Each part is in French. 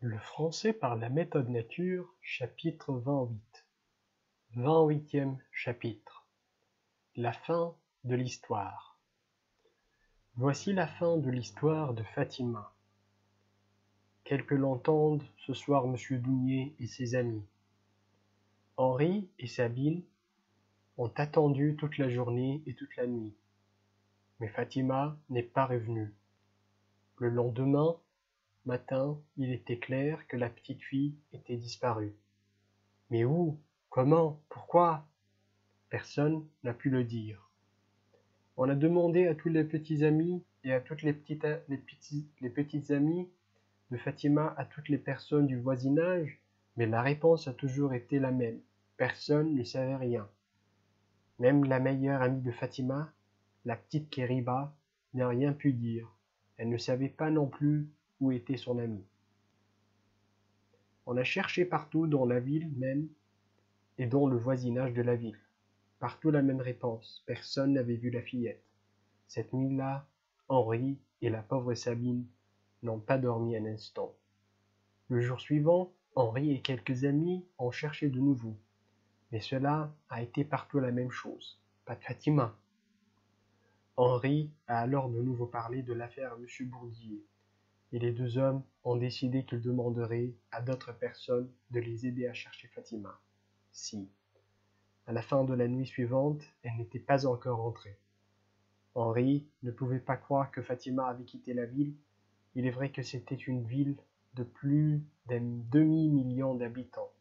Le français par la méthode nature, chapitre 28. 28e chapitre. La fin de l'histoire. Voici la fin de l'histoire de Fatima. Quel que l'entende ce soir Monsieur Dounier et ses amis. Henri et Sabine ont attendu toute la journée et toute la nuit. Mais Fatima n'est pas revenue. Le lendemain matin, il était clair que la petite fille était disparue. Mais où? Comment? Pourquoi? Personne n'a pu le dire. On a demandé à tous les petits amis et à toutes les petites amies de Fatima, à toutes les personnes du voisinage, mais la réponse a toujours été la même. Personne ne savait rien. Même la meilleure amie de Fatima, la petite Keriba, n'a rien pu dire. Elle ne savait pas non plus où était son amie. On a cherché partout dans la ville même et dans le voisinage de la ville. Partout la même réponse, personne n'avait vu la fillette. Cette nuit-là, Henri et la pauvre Sabine n'ont pas dormi un instant. Le jour suivant, Henri et quelques amis ont cherché de nouveau. Mais cela a été partout la même chose, pas de Fatima. Henri a alors de nouveau parlé de l'affaire à M. Bourdier, et les deux hommes ont décidé qu'ils demanderaient à d'autres personnes de les aider à chercher Fatima. Si, à la fin de la nuit suivante, elle n'était pas encore rentrée. Henri ne pouvait pas croire que Fatima avait quitté la ville. Il est vrai que c'était une ville de plus d'un demi-million d'habitants.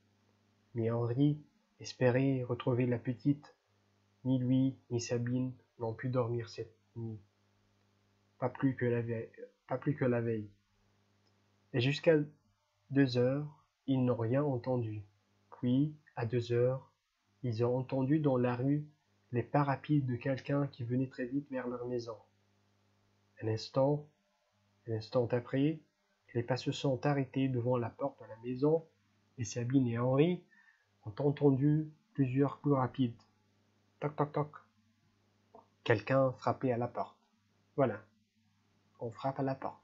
Mais Henri espérait retrouver la petite. Ni lui, ni Sabine n'ont pu dormir cette nuit. Pas plus que la veille. Et jusqu'à 2 heures, ils n'ont rien entendu. Puis, à 2 heures, ils ont entendu dans la rue les pas rapides de quelqu'un qui venait très vite vers leur maison. Un instant après, les pas se sont arrêtés devant la porte de la maison et Sabine et Henri ont entendu plusieurs coups rapides. Toc toc toc. Quelqu'un frappait à la porte. Voilà, on frappe à la porte.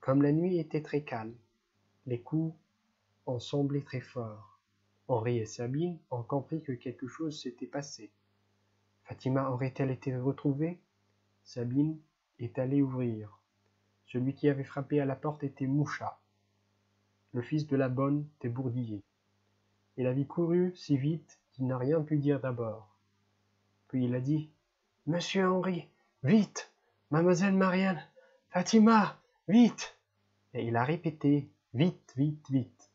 Comme la nuit était très calme, les coups ont semblé très forts. Henri et Sabine ont compris que quelque chose s'était passé. Fatima aurait-elle été retrouvée? Sabine est allée ouvrir. Celui qui avait frappé à la porte était Moucha, le fils de la bonne des Bourdier. Il avait couru si vite qu'il n'a rien pu dire d'abord. Puis il a dit « Monsieur Henri, vite! Mademoiselle Marianne! Fatima, vite !» Et il a répété « Vite, vite, vite !»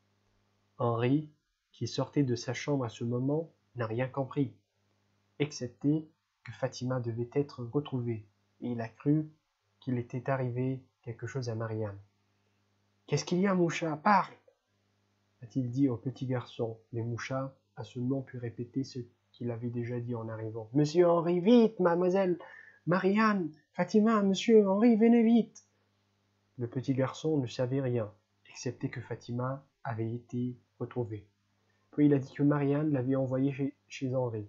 Henri, qui sortait de sa chambre à ce moment, n'a rien compris, excepté que Fatima devait être retrouvée, et il a cru qu'il était arrivé quelque chose à Marianne. « Qu'est-ce qu'il y a, Moucha? Parle !» a-t-il dit au petit garçon, mais Moucha a seulement pu répéter ce qu'il avait déjà dit en arrivant. « Monsieur Henri, vite! Mademoiselle Marianne! Fatima! Monsieur Henri, venez vite !» Le petit garçon ne savait rien, excepté que Fatima avait été retrouvée. Puis il a dit que Marianne l'avait envoyé chez Henri,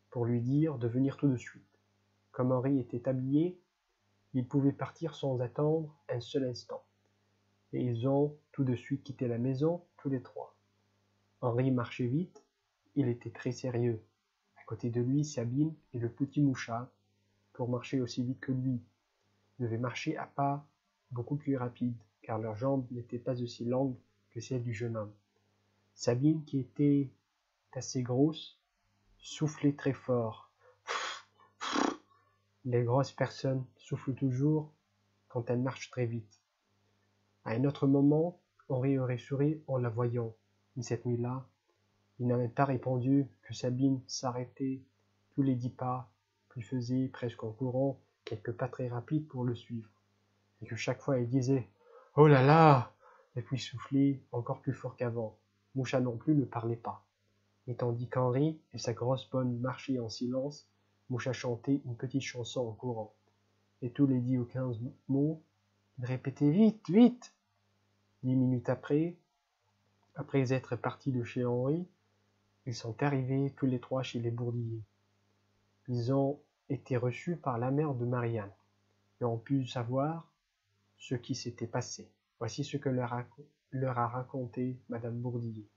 pour lui dire de venir tout de suite. Comme Henri était habillé, il pouvait partir sans attendre un seul instant. Et ils ont tout de suite quitté la maison, tous les trois. Henri marchait vite, il était très sérieux. À côté de lui, Sabine et le petit Moucha, pour marcher aussi vite que lui, devaient marcher à pas beaucoup plus rapides, car leurs jambes n'étaient pas aussi longues que celles du jeune homme. Sabine, qui était assez grosse, soufflait très fort. Les grosses personnes soufflent toujours quand elles marchent très vite. À un autre moment, Henri aurait souri en la voyant, mais cette nuit-là, il n'avait pas répondu que Sabine s'arrêtait tous les 10 pas, puis faisait, presque en courant, quelques pas très rapides pour le suivre, et que chaque fois elle disait « Oh là là !» et puis soufflait encore plus fort qu'avant. Moucha non plus ne parlait pas. Et tandis qu'Henri et sa grosse bonne marchaient en silence, Moucha chantait une petite chanson en courant. Et tous les 10 ou 15 mots, il répétait « Vite, vite !» 10 minutes après être partis de chez Henri, ils sont arrivés tous les trois chez les Bourdier. Ils ont été reçus par la mère de Marianne et ont pu savoir ce qui s'était passé. Voici ce que leur a raconté madame Bourdier.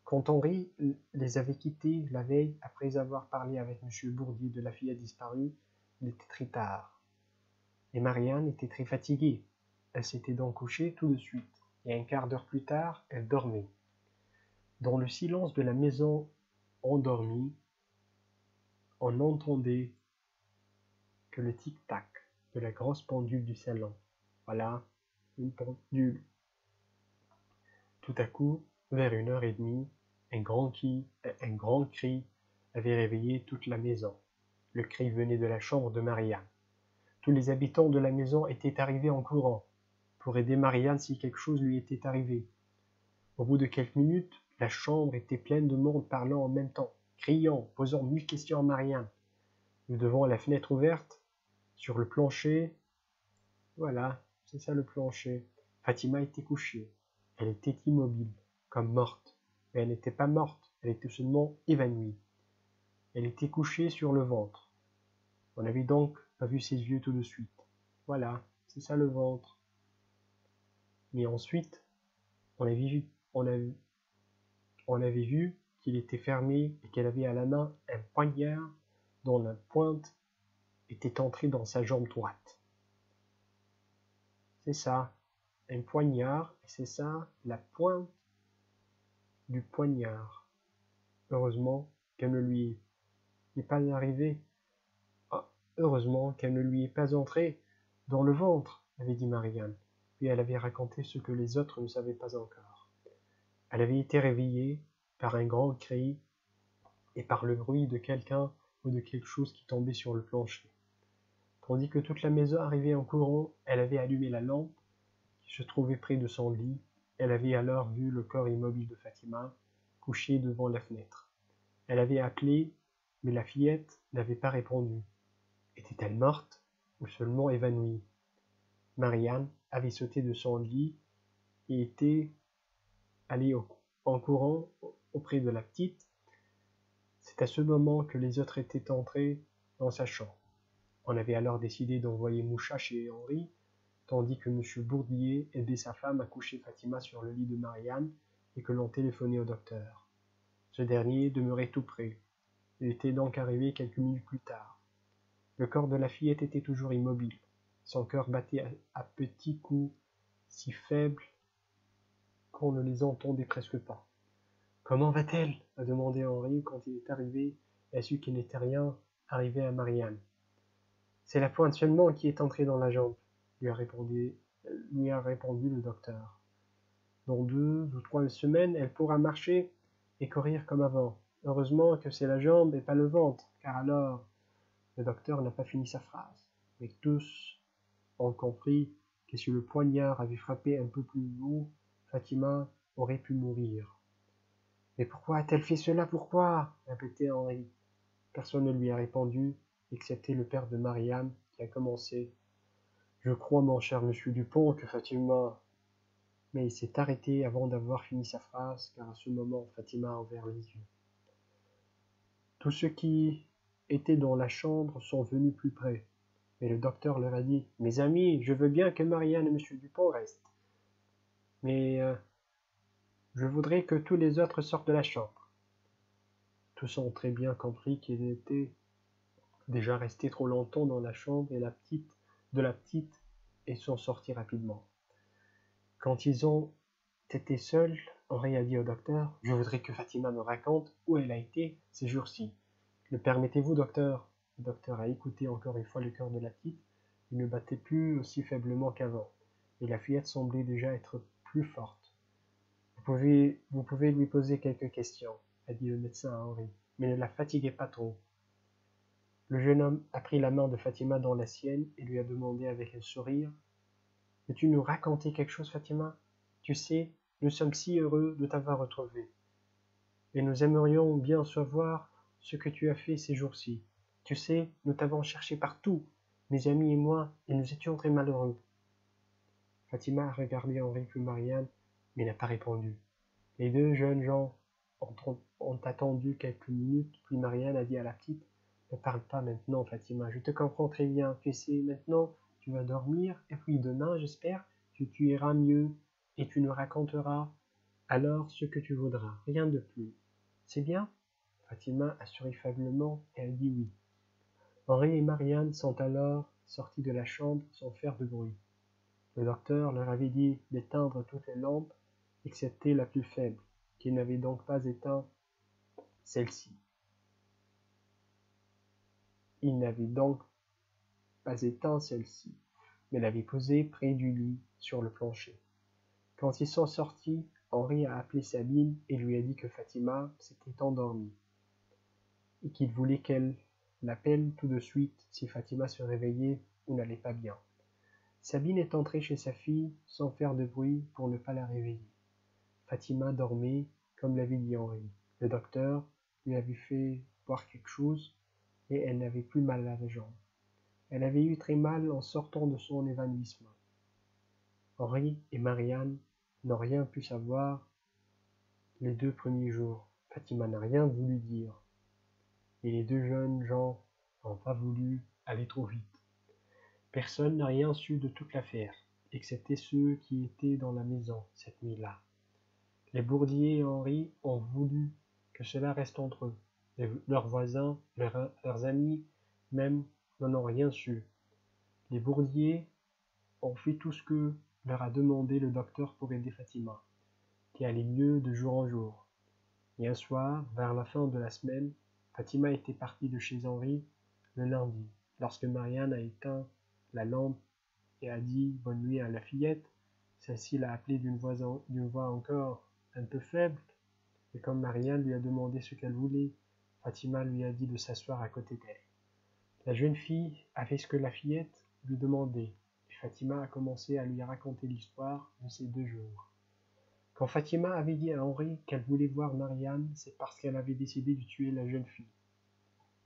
Quand Henri les avait quittés la veille, après avoir parlé avec monsieur Bourdier de la fillette disparue, il était très tard. Et Marianne était très fatiguée. Elle s'était donc couchée tout de suite, et un quart d'heure plus tard, elle dormait. Dans le silence de la maison endormie, on n'entendait que le tic-tac de la grosse pendule du salon. Voilà, une pendule. Tout à coup, vers 1h30, un grand cri avait réveillé toute la maison. Le cri venait de la chambre de Marianne. Tous les habitants de la maison étaient arrivés en courant pour aider Marianne si quelque chose lui était arrivé. Au bout de quelques minutes, la chambre était pleine de monde parlant en même temps, criant, posant 1000 questions à Marianne. Nous devant la fenêtre ouverte, sur le plancher, voilà, c'est ça le plancher. Fatima était couchée. Elle était immobile, comme morte. Mais elle n'était pas morte, elle était seulement évanouie. Elle était couchée sur le ventre. On n'avait donc pas vu ses yeux tout de suite. Voilà, c'est ça le ventre. Mais ensuite, on avait vu qu'il était fermé et qu'elle avait à la main un poignard dont la pointe était entrée dans sa jambe droite. C'est ça, un poignard, et c'est ça, la pointe du poignard. Heureusement qu'elle ne lui est pas arrivée. Ah, heureusement qu'elle ne lui est pas entrée dans le ventre, avait dit Marianne. Puis elle avait raconté ce que les autres ne savaient pas encore. Elle avait été réveillée par un grand cri et par le bruit de quelqu'un ou de quelque chose qui tombait sur le plancher. Tandis que toute la maison arrivait en courant, elle avait allumé la lampe qui se trouvait près de son lit. Elle avait alors vu le corps immobile de Fatima, couché devant la fenêtre. Elle avait appelé, mais la fillette n'avait pas répondu. Était-elle morte ou seulement évanouie? Marianne avait sauté de son lit et était allée en courant auprès de la petite. C'est à ce moment que les autres étaient entrés dans sa chambre. On avait alors décidé d'envoyer Moucha chez Henri, tandis que M. Bourdier aidait sa femme à coucher Fatima sur le lit de Marianne et que l'on téléphonait au docteur. Ce dernier demeurait tout près. Il était donc arrivé quelques minutes plus tard. Le corps de la fillette était toujours immobile. Son cœur battait à petits coups si faibles qu'on ne les entendait presque pas. « Comment va-t-elle » a demandé Henri quand il est arrivé et a su qu'il n'était rien arrivé à Marianne. « C'est la pointe seulement qui est entrée dans la jambe, » lui a répondu le docteur. « Dans 2 ou 3 semaines, elle pourra marcher et courir comme avant. Heureusement que c'est la jambe et pas le ventre, car alors... » Le docteur n'a pas fini sa phrase, mais tous ont compris que si le poignard avait frappé un peu plus haut, Fatima aurait pu mourir. « Mais pourquoi a-t-elle fait cela, pourquoi » répétait Henri. Personne ne lui a répondu, excepté le père de Marianne, qui a commencé. « Je crois, mon cher monsieur Dupont, que Fatima... » Mais il s'est arrêté avant d'avoir fini sa phrase, car à ce moment, Fatima a ouvert les yeux. Tous ceux qui étaient dans la chambre sont venus plus près. Mais le docteur leur a dit « Mes amis, je veux bien que Marianne et M. Dupont restent. Mais je voudrais que tous les autres sortent de la chambre. » Tous ont très bien compris qu'ils étaient déjà restés trop longtemps dans la chambre de la petite et sont sortis rapidement. Quand ils ont été seuls, Henri a dit au docteur « Je voudrais que Fatima me raconte où elle a été ces jours-ci. Le permettez-vous, docteur ?» Le docteur a écouté encore une fois le cœur de la petite. Il ne battait plus aussi faiblement qu'avant, et la fillette semblait déjà être plus forte. Vous pouvez lui poser quelques questions, a dit le médecin à Henri, mais ne la fatiguez pas trop. Le jeune homme a pris la main de Fatima dans la sienne et lui a demandé avec un sourire « Veux-tu nous raconter quelque chose, Fatima? Tu sais, nous sommes si heureux de t'avoir retrouvée. Et nous aimerions bien savoir ce que tu as fait ces jours-ci. Tu sais, nous t'avons cherché partout, mes amis et moi, et nous étions très malheureux. » Fatima a regardé Henri puis Marianne, mais n'a pas répondu. Les deux jeunes gens ont attendu quelques minutes, puis Marianne a dit à la petite « Ne parle pas maintenant, Fatima, je te comprends très bien. Tu sais, maintenant, tu vas dormir, et puis demain, j'espère, tu iras mieux et tu nous raconteras alors ce que tu voudras, rien de plus. C'est bien? Fatima assurait faiblement et elle dit oui. Henri et Marianne sont alors sortis de la chambre sans faire de bruit. Le docteur leur avait dit d'éteindre toutes les lampes excepté la plus faible, qui n'avait donc pas éteint celle-ci. Il n'avait donc pas éteint celle-ci, mais l'avait posée près du lit, sur le plancher. Quand ils sont sortis, Henri a appelé Sabine et lui a dit que Fatima s'était endormie, et qu'il voulait qu'elle l'appelle tout de suite si Fatima se réveillait ou n'allait pas bien. Sabine est entrée chez sa fille sans faire de bruit pour ne pas la réveiller. Fatima dormait, comme l'avait dit Henri. Le docteur lui avait fait boire quelque chose et elle n'avait plus mal à la jambe. Elle avait eu très mal en sortant de son évanouissement. Henri et Marianne n'ont rien pu savoir les 2 premiers jours. Fatima n'a rien voulu dire. Et les 2 jeunes gens n'ont pas voulu aller trop vite. Personne n'a rien su de toute l'affaire, excepté ceux qui étaient dans la maison cette nuit-là. Les Bourdier et Henri ont voulu que cela reste entre eux. Leurs voisins, leurs amis même n'en ont rien su. Les Bourdier ont fait tout ce que leur a demandé le docteur pour aider Fatima, qui allait mieux de jour en jour. Et un soir, vers la fin de la semaine, Fatima était partie de chez Henri le lundi. Lorsque Marianne a éteint la lampe et a dit bonne nuit à la fillette, celle-ci l'a appelée d'une voix encore un peu faible, et comme Marianne lui a demandé ce qu'elle voulait, Fatima lui a dit de s'asseoir à côté d'elle. La jeune fille a fait ce que la fillette lui demandait, et Fatima a commencé à lui raconter l'histoire de ces 2 jours. Quand Fatima avait dit à Henri qu'elle voulait voir Marianne, c'est parce qu'elle avait décidé de tuer la jeune fille.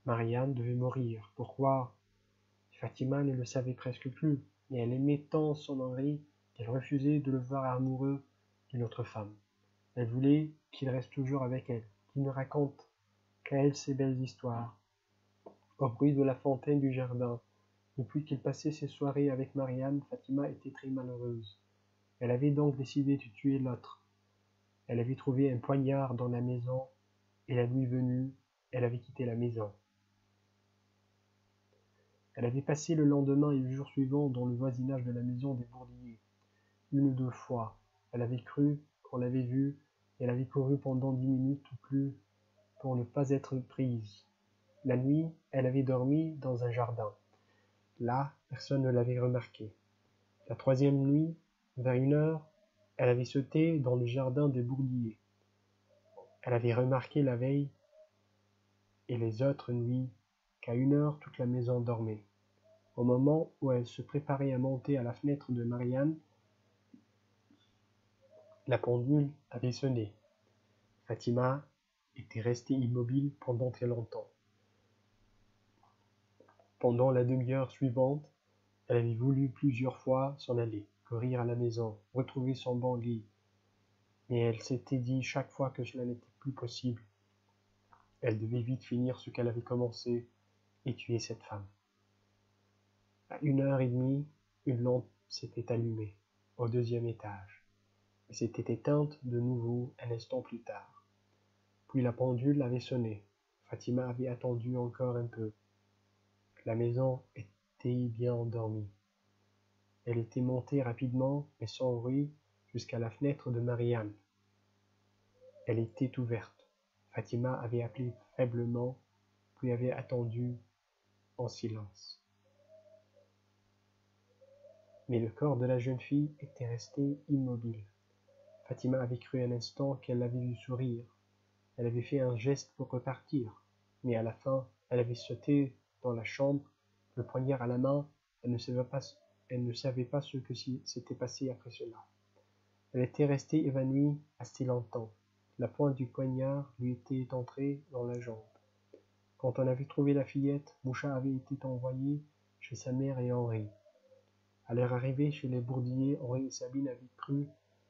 Marianne devait mourir. Pourquoi? Fatima ne le savait presque plus, mais elle aimait tant son Henri qu'elle refusait de le voir amoureux d'une autre femme. Elle voulait qu'il reste toujours avec elle, qu'il ne raconte qu'à elle ses belles histoires. Au bruit de la fontaine du jardin, depuis qu'il passait ses soirées avec Marianne, Fatima était très malheureuse. Elle avait donc décidé de tuer l'autre. Elle avait trouvé un poignard dans la maison, et la nuit venue, elle avait quitté la maison. Elle avait passé le lendemain et le jour suivant dans le voisinage de la maison des Bourdier. 1 ou 2 fois, elle avait cru qu'on l'avait vue, et elle avait couru pendant 10 minutes ou plus pour ne pas être prise. La nuit, elle avait dormi dans un jardin. Là, personne ne l'avait remarqué. La 3e nuit, vers 1 heure, elle avait sauté dans le jardin des Bourdier. Elle avait remarqué la veille et les autres nuits qu'à 1 heure toute la maison dormait. Au moment où elle se préparait à monter à la fenêtre de Marianne, la pendule avait sonné. Fatima était restée immobile pendant très longtemps. Pendant la demi-heure suivante, elle avait voulu plusieurs fois s'en aller, courir à la maison, retrouver son bon lit, mais elle s'était dit chaque fois que cela n'était plus possible. Elle devait vite finir ce qu'elle avait commencé et tuer cette femme. À 1h30, une lampe s'était allumée, au 2e étage, et s'était éteinte de nouveau un instant plus tard. Puis la pendule avait sonné. Fatima avait attendu encore un peu. La maison était bien endormie. Elle était montée rapidement, mais sans bruit, jusqu'à la fenêtre de Marianne. Elle était ouverte. Fatima avait appelé faiblement, puis avait attendu en silence. Mais le corps de la jeune fille était resté immobile. Fatima avait cru un instant qu'elle l'avait vu sourire. Elle avait fait un geste pour repartir, mais à la fin, elle avait sauté dans la chambre, le poignard à la main. Elle ne savait pas ce que s'était passé après cela. Elle était restée évanouie assez longtemps. La pointe du poignard lui était entrée dans la jambe. Quand on avait trouvé la fillette, Moucha avait été envoyé chez sa mère et Henri. À leur arrivée chez les Bourdier, Henri et Sabine avaient cru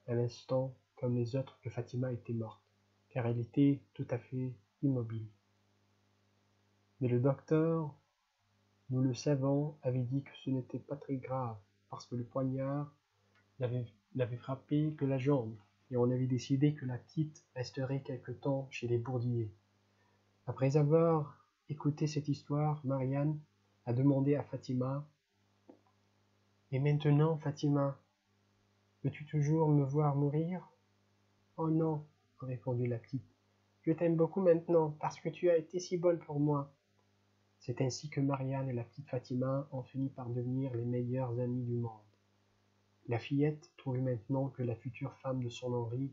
un instant, comme les autres, que Fatima était morte, car elle était tout à fait immobile. Mais le docteur, nous le savons, avait dit que ce n'était pas très grave, parce que le poignard n'avait frappé que la jambe, et on avait décidé que la petite resterait quelque temps chez les Bourdiers. Après avoir écouté cette histoire, Marianne a demandé à Fatima: « Et maintenant, Fatima, veux-tu toujours me voir mourir ?»« Oh non, » répondit la petite, « je t'aime beaucoup maintenant, parce que tu as été si bonne pour moi. » C'est ainsi que Marianne et la petite Fatima ont fini par devenir les meilleures amies du monde. La fillette trouvait maintenant que la future femme de son Henri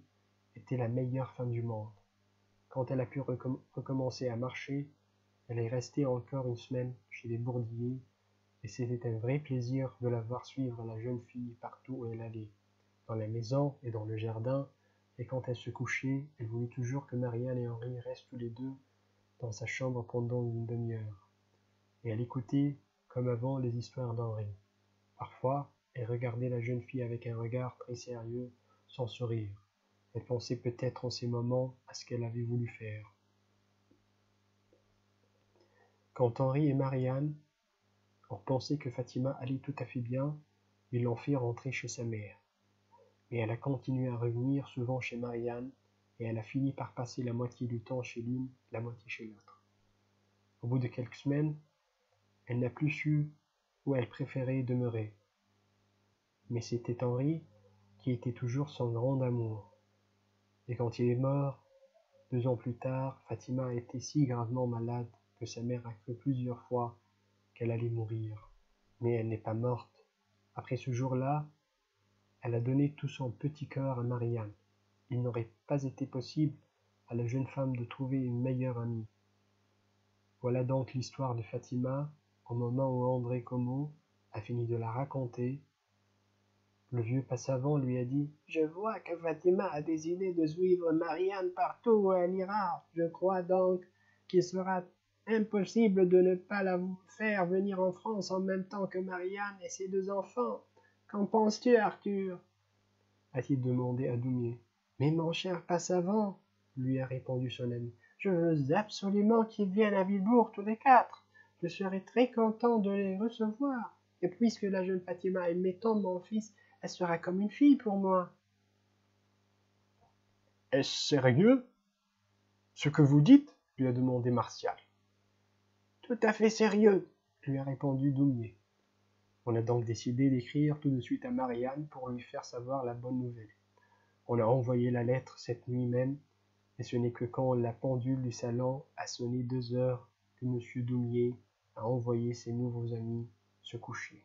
était la meilleure femme du monde. Quand elle a pu recommencer à marcher, elle est restée encore une semaine chez les Bourdiers, et c'était un vrai plaisir de la voir suivre la jeune fille partout où elle allait, dans la maison et dans le jardin, et quand elle se couchait, elle voulut toujours que Marianne et Henri restent tous les deux dans sa chambre pendant une demi-heure. Et elle écoutait, comme avant, les histoires d'Henri. Parfois, elle regardait la jeune fille avec un regard très sérieux, sans sourire. Elle pensait peut-être en ces moments à ce qu'elle avait voulu faire. Quand Henri et Marianne ont pensé que Fatima allait tout à fait bien, ils l'ont fait rentrer chez sa mère. Mais elle a continué à revenir souvent chez Marianne, et elle a fini par passer la moitié du temps chez l'une, la moitié chez l'autre. Au bout de quelques semaines, elle n'a plus su où elle préférait demeurer. Mais c'était Henri qui était toujours son grand amour. Et quand il est mort, 2 ans plus tard, Fatima a été si gravement malade que sa mère a cru plusieurs fois qu'elle allait mourir. Mais elle n'est pas morte. Après ce jour-là, elle a donné tout son petit cœur à Marianne. Il n'aurait pas été possible à la jeune femme de trouver une meilleure amie. Voilà donc l'histoire de Fatima. Au moment où André Como a fini de la raconter, le vieux passavant lui a dit: « Je vois que Fatima a décidé de suivre Marianne partout où elle ira. Je crois donc qu'il sera impossible de ne pas la faire venir en France en même temps que Marianne et ses 2 enfants. Qu'en penses-tu, Arthur ?» a-t-il demandé à Doumier. « Mais mon cher Passavant, » lui a répondu son ami, « je veux absolument qu'ils viennent à Villebourg tous les 4. Je serai très content de les recevoir. Et puisque la jeune Fatima aime tant mon fils, elle sera comme une fille pour moi. » « Est-ce sérieux, ce que vous dites ?» lui a demandé Martial. « Tout à fait sérieux, » lui a répondu Doumier. On a donc décidé d'écrire tout de suite à Marianne pour lui faire savoir la bonne nouvelle. On a envoyé la lettre cette nuit même, et ce n'est que quand la pendule du salon a sonné 2 heures que M. Doumier a envoyé ses nouveaux amis se coucher.